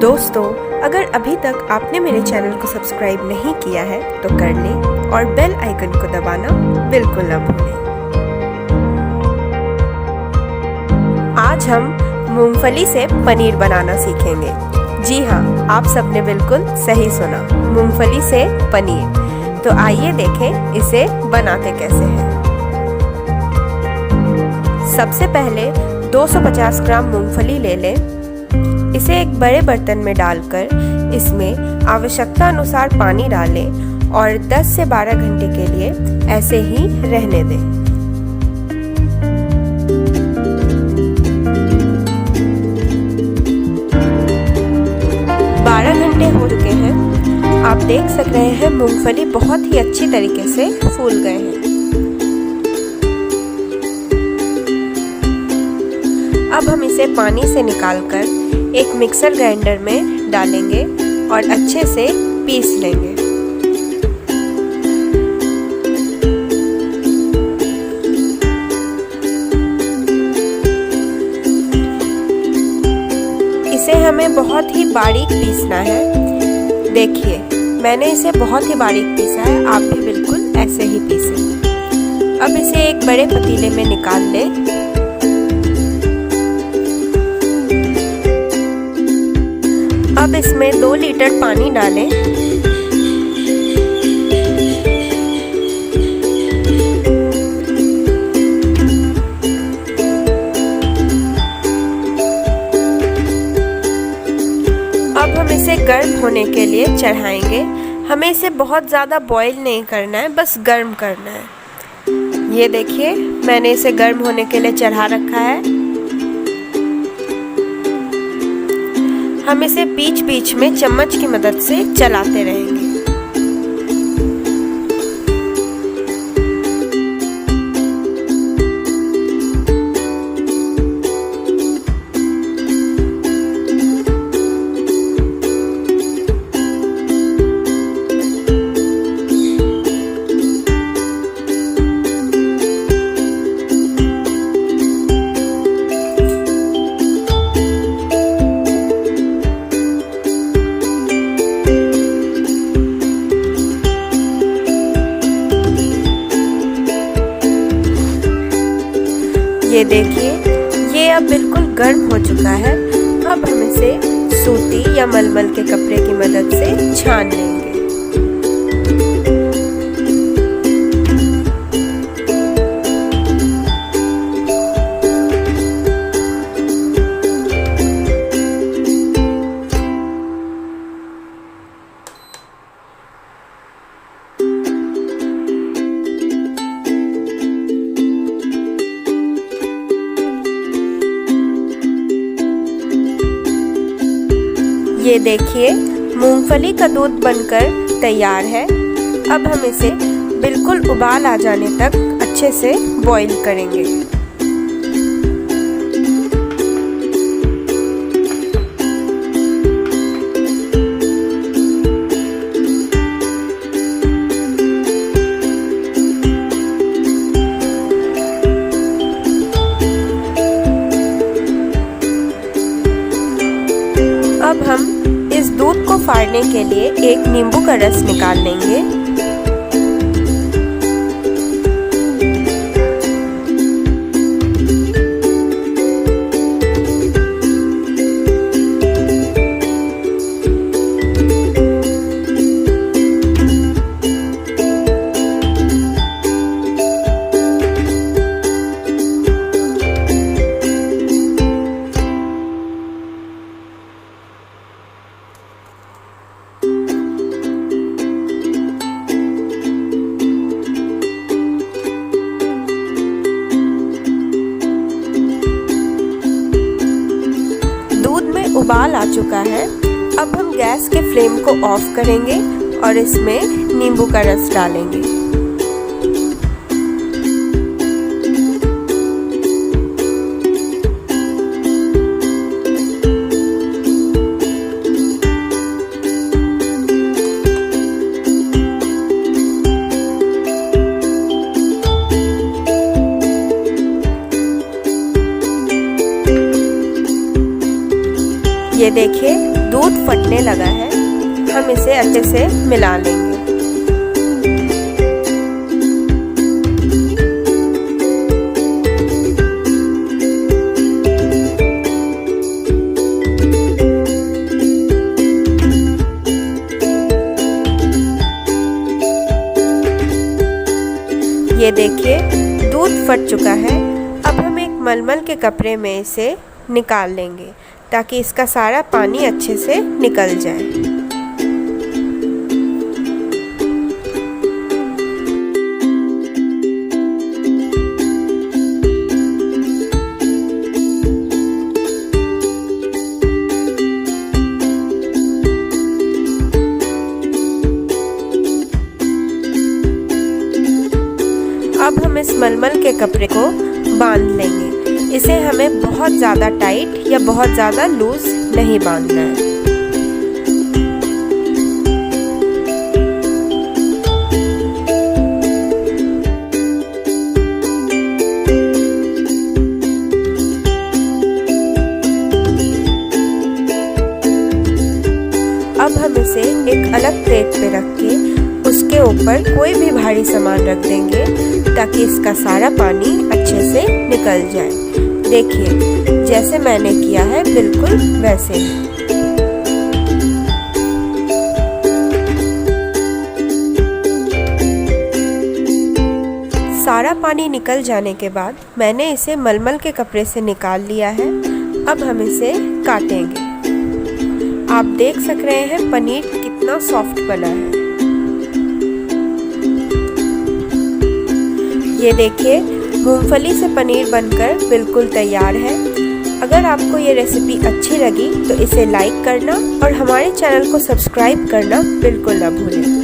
दोस्तों, अगर अभी तक आपने मेरे चैनल को सब्सक्राइब नहीं किया है तो कर लें और बेल आइकन को दबाना बिल्कुल ना भूलें। आज हम मूंगफली से पनीर बनाना सीखेंगे। जी हाँ, आप सबने बिल्कुल सही सुना, मूंगफली से पनीर। तो आइए देखें इसे बनाते कैसे हैं। सबसे पहले 250 ग्राम मूंगफली ले लें। इसे एक बड़े बर्तन में डालकर इसमें आवश्यकता अनुसार पानी डालें और 10 से 12 घंटे के लिए ऐसे ही रहने दें। घंटे हो चुके हैं। आप देख सक रहे हैं मूंगफली बहुत ही अच्छी तरीके से फूल गए हैं। अब हम इसे पानी से निकालकर एक मिक्सर ग्राइंडर में डालेंगे और अच्छे से पीस लेंगे। इसे हमें बहुत ही बारीक पीसना है। देखिए, मैंने इसे बहुत ही बारीक पीसा है, आप भी बिल्कुल ऐसे ही पीसें। अब इसे एक बड़े पतीले में निकाल लें। अब इसमें 2 लीटर पानी डालें। अब हम इसे गर्म होने के लिए चढ़ाएंगे। हमें इसे बहुत ज़्यादा बॉईल नहीं करना है, बस गर्म करना है। ये देखिए, मैंने इसे गर्म होने के लिए चढ़ा रखा है। हम इसे बीच बीच में चम्मच की मदद से चलाते रहेंगे। ये देखिए, ये अब बिल्कुल गर्म हो चुका है। अब हम इसे सूती या मलमल के कपड़े की मदद से छान लेंगे। ये देखिए, मूंगफली का दूध बनकर तैयार है। अब हम इसे बिल्कुल उबाल आ जाने तक अच्छे से बॉईल करेंगे। अब हम इस दूध को फाड़ने के लिए एक नींबू का रस निकाल लेंगे। उबाल आ चुका है। अब हम गैस के फ्लेम को ऑफ करेंगे और इसमें नींबू का रस डालेंगे। ये देखिए दूध फटने लगा है, हम इसे अच्छे से मिला लेंगे। ये देखिए दूध फट चुका है। अब हम एक मलमल के कपड़े में इसे निकाल लेंगे ताकि इसका सारा पानी अच्छे से निकल जाए। अब हम इस मलमल के कपड़े को बांध लेंगे। इसे हमें बहुत ज़्यादा टाइट या बहुत ज़्यादा लूज नहीं बांधना है। अब हम इसे एक अलग प्लेट पे रख के उसके ऊपर कोई भी भारी सामान रख देंगे ताकि इसका सारा पानी अच्छे से निकल जाए। देखिए जैसे मैंने किया है बिल्कुल वैसे ही। सारा पानी निकल जाने के बाद मैंने इसे मलमल के कपड़े से निकाल लिया है। अब हम इसे काटेंगे। आप देख सक रहे हैं पनीर कितना सॉफ्ट बना है। ये देखिए मूंगफली से पनीर बनकर बिल्कुल तैयार है। अगर आपको ये रेसिपी अच्छी लगी तो इसे लाइक करना और हमारे चैनल को सब्सक्राइब करना बिल्कुल ना भूलें।